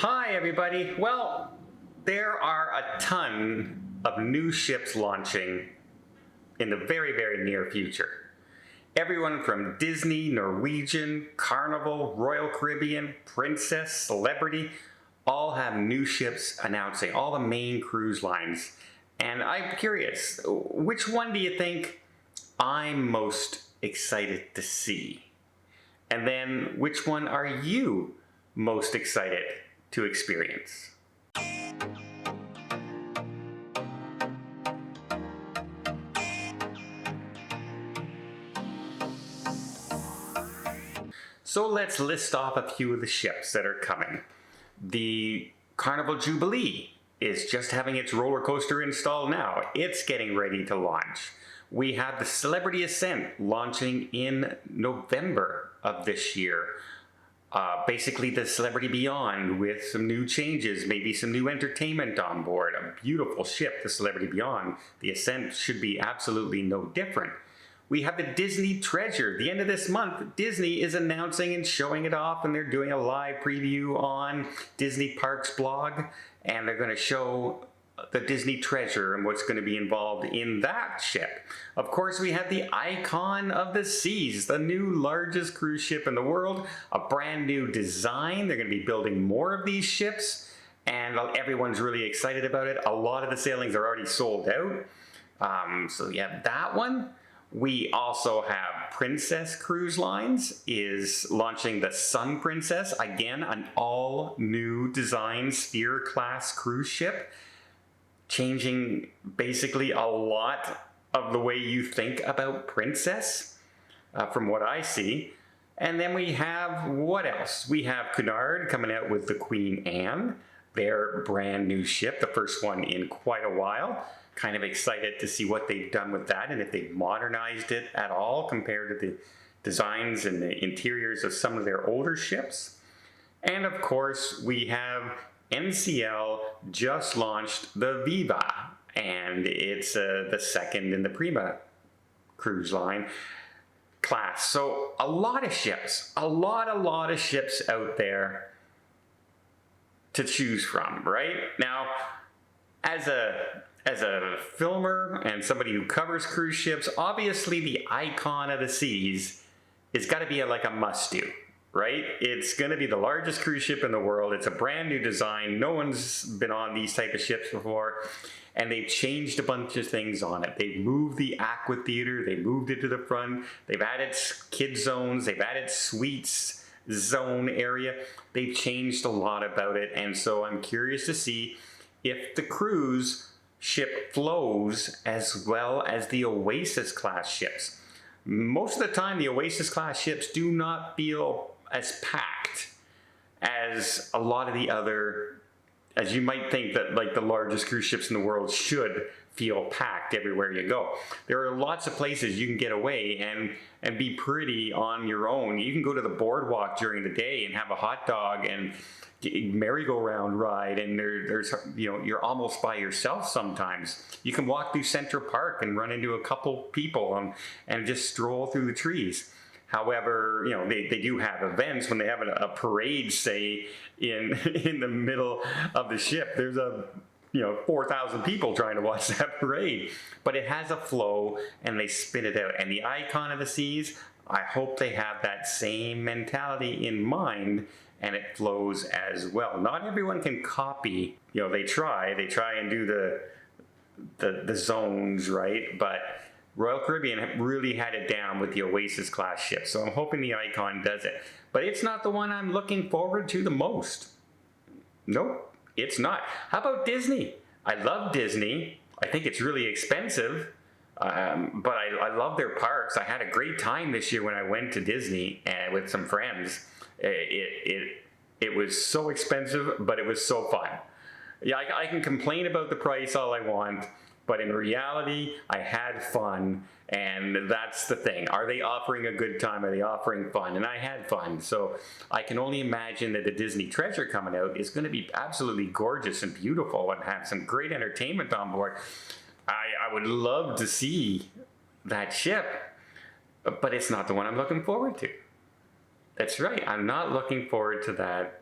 Hi everybody. Well, there are a ton of new ships launching in the very near future. Everyone from Disney, Norwegian, Carnival, Royal Caribbean, Princess, Celebrity, all have new ships announcing, all the main cruise lines. And I'm curious, which one do you think I'm most excited to see? And then which one are you most excited to experience? So let's list off a few of the ships that are coming. The Carnival Jubilee is just having its roller coaster installed now. It's getting ready to launch. We have the Celebrity Ascent launching in November of this year. Basically the Celebrity Beyond with some new changes, maybe some new entertainment on board. A beautiful ship, the Celebrity Beyond. The Ascent should be absolutely no different. We have the Disney Treasure. The end of this month, Disney is announcing and showing it off, and they're doing a live preview on Disney Parks blog, and they're going to show the Disney Treasure and what's going to be involved in that ship. Of course, we have the Icon of the Seas, the new largest cruise ship in the world, a brand new design. They're going to be building more of these ships, and everyone's really excited about it. A lot of the sailings are already sold out. So you have that one. We also have Princess Cruise Lines is launching the Sun Princess, again an all new design Sphere class cruise ship, changing basically a lot of the way you think about Princess from what I see. And then we have, what else? We have Cunard coming out with the Queen Anne, their brand new ship, the first one in quite a while. Kind of excited to see what they've done with that and if they've modernized it at all compared to the designs and the interiors of some of their older ships. And of course, we have NCL just launched the Viva, and it's the second in the Prima cruise line class. So a lot of ships, a lot of ships out there to choose from, right? Now, as a filmer and somebody who covers cruise ships, obviously the Icon of the Seas is got to be like a must-do, right? It's going to be the largest cruise ship in the world. It's a brand new design. No one's been on these type of ships before, and they've changed a bunch of things on it. They've moved the aqua theater. They moved it to the front. They've added kid zones. They've added suites zone area. They've changed a lot about it, and so I'm curious to see if the cruise ship flows as well as the Oasis class ships. Most of the time, the Oasis class ships do not feel as packed as a lot of the other, as you might think that like the largest cruise ships in the world should feel packed everywhere you go. There are lots of places you can get away and be pretty on your own. You can go to the boardwalk during the day and have a hot dog and merry-go-round ride, and there's you're almost by yourself sometimes. You can walk through Central Park and run into a couple people and just stroll through the trees. However, they do have events when they have a parade, say in the middle of the ship. There's 4,000 people trying to watch that parade, but it has a flow and they spit it out. And the Icon of the Seas, I hope they have that same mentality in mind and it flows as well. Not everyone can copy, they try and do the zones, right? But Royal Caribbean really had it down with the Oasis class ship. So I'm hoping the Icon does it. But it's not the one I'm looking forward to the most. Nope, it's not. How about Disney? I love Disney. I think it's really expensive. But I love their parks. I had a great time this year when I went to Disney with some friends. It was so expensive, but it was so fun. Yeah, I can complain about the price all I want, but in reality, I had fun, and that's the thing. Are they offering a good time? Are they offering fun? And I had fun, so I can only imagine that the Disney Treasure coming out is going to be absolutely gorgeous and beautiful and have some great entertainment on board. I would love to see that ship, but it's not the one I'm looking forward to. That's right, I'm not looking forward to that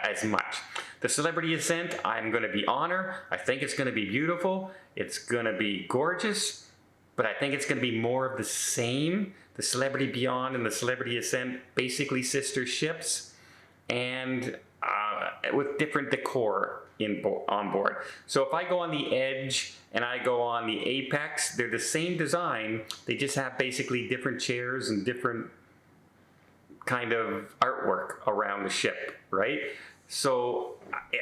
as much. The Celebrity Ascent, I'm going to be on her. I think it's going to be beautiful. It's going to be gorgeous, but I think it's going to be more of the same. The Celebrity Beyond and the Celebrity Ascent, basically sister ships, and with different decor on board. So if I go on the Edge and I go on the Apex, they're the same design. They just have basically different chairs and different kind of artwork around the ship, right? So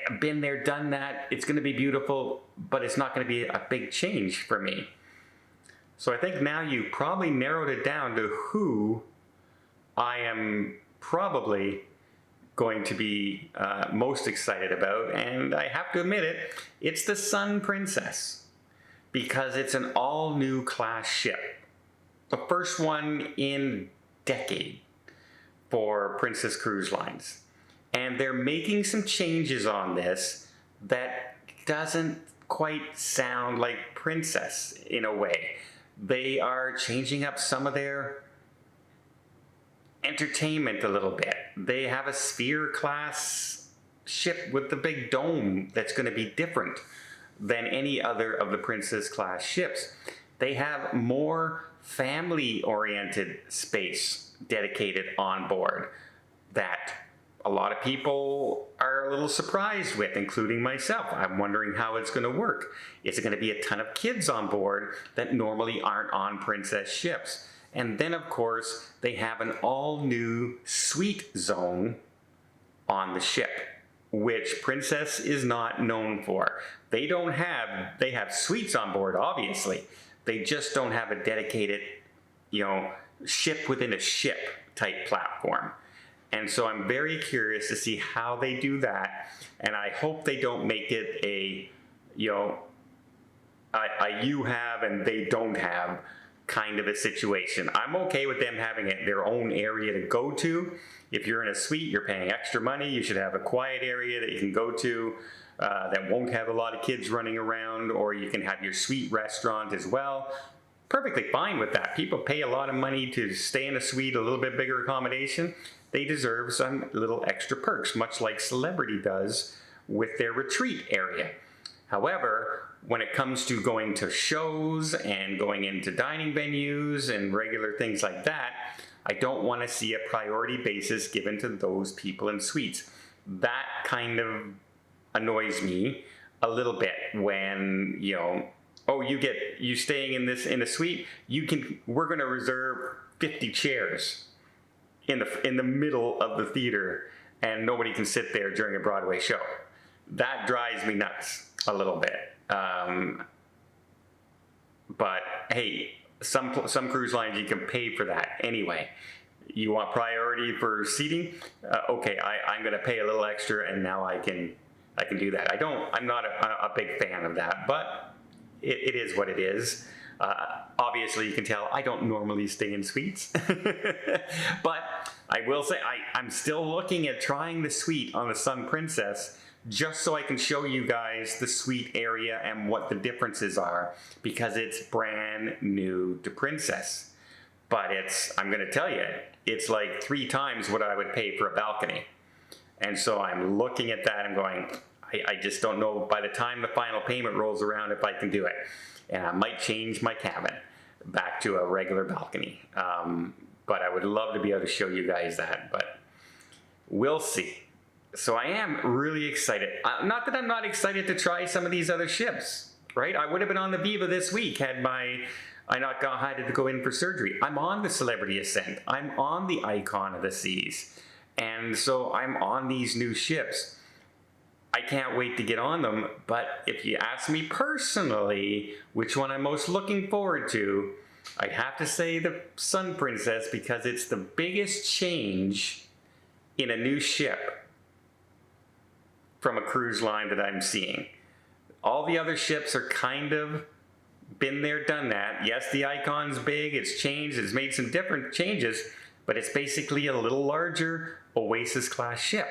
I've been there, done that. It's going to be beautiful, but it's not going to be a big change for me. So I think now you probably narrowed it down to who I am probably going to be most excited about, and I have to admit it, it's the Sun Princess, because it's an all-new class ship. The first one in decade for Princess Cruise Lines. And they're making some changes on this that doesn't quite sound like Princess in a way. They are changing up some of their entertainment a little bit. They have a Sphere class ship with the big dome that's going to be different than any other of the Princess class ships. They have more family-oriented space dedicated on board that a lot of people are a little surprised with, including myself. I'm wondering how it's going to work. Is it going to be a ton of kids on board that normally aren't on Princess ships? And then, of course, they have an all-new suite zone on the ship, which Princess is not known for. They have suites on board, obviously. They just don't have a dedicated, ship within a ship type platform. And so I'm very curious to see how they do that. And I hope they don't make it a you have and they don't have kind of a situation. I'm okay with them having their own area to go to. If you're in a suite, you're paying extra money. You should have a quiet area that you can go to that won't have a lot of kids running around, or you can have your suite restaurant as well. Perfectly fine with that. People pay a lot of money to stay in a suite, a little bit bigger accommodation. They deserve some little extra perks, much like Celebrity does with their retreat area. However, when it comes to going to shows and going into dining venues and regular things like that, I don't want to see a priority basis given to those people in suites. That kind of annoys me a little bit when, you staying in a suite, we're going to reserve 50 chairs in the middle of the theater, and nobody can sit there during a Broadway show. That drives me nuts a little bit. But hey, some cruise lines, you can pay for that anyway. You want priority for seating? Okay, I'm going to pay a little extra, and now I can do that. I'm not a big fan of that, but it is what it is. Obviously, you can tell I don't normally stay in suites, but I will say I'm still looking at trying the suite on the Sun Princess, just so I can show you guys the suite area and what the differences are, because it's brand new to Princess. But I'm going to tell you, it's like 3 times what I would pay for a balcony. And so I'm looking at that and going, I just don't know by the time the final payment rolls around if I can do it. And I might change my cabin back to a regular balcony. But I would love to be able to show you guys that, but we'll see. So I am really excited. Not that I'm not excited to try some of these other ships, right? I would have been on the Viva this week had I not had to go in for surgery. I'm on the Celebrity Ascent. I'm on the Icon of the Seas. And so I'm on these new ships. I can't wait to get on them, but if you ask me personally which one I'm most looking forward to, I'd have to say the Sun Princess, because it's the biggest change in a new ship from a cruise line that I'm seeing. All the other ships are kind of been there, done that. Yes, the Icon's big, it's changed, it's made some different changes, but it's basically a little larger Oasis class ship.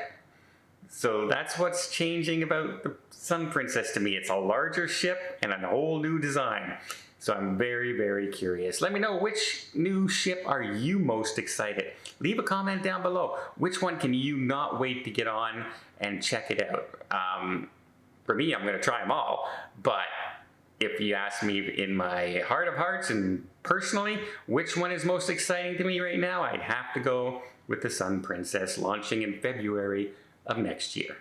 So that's what's changing about the Sun Princess to me. It's a larger ship and a whole new design. So I'm very, very curious. Let me know, which new ship are you most excited? Leave a comment down below. Which one can you not wait to get on? and check it out. For me, I'm going to try them all, but if you ask me in my heart of hearts and personally, which one is most exciting to me right now, I'd have to go with the Sun Princess launching in February of next year.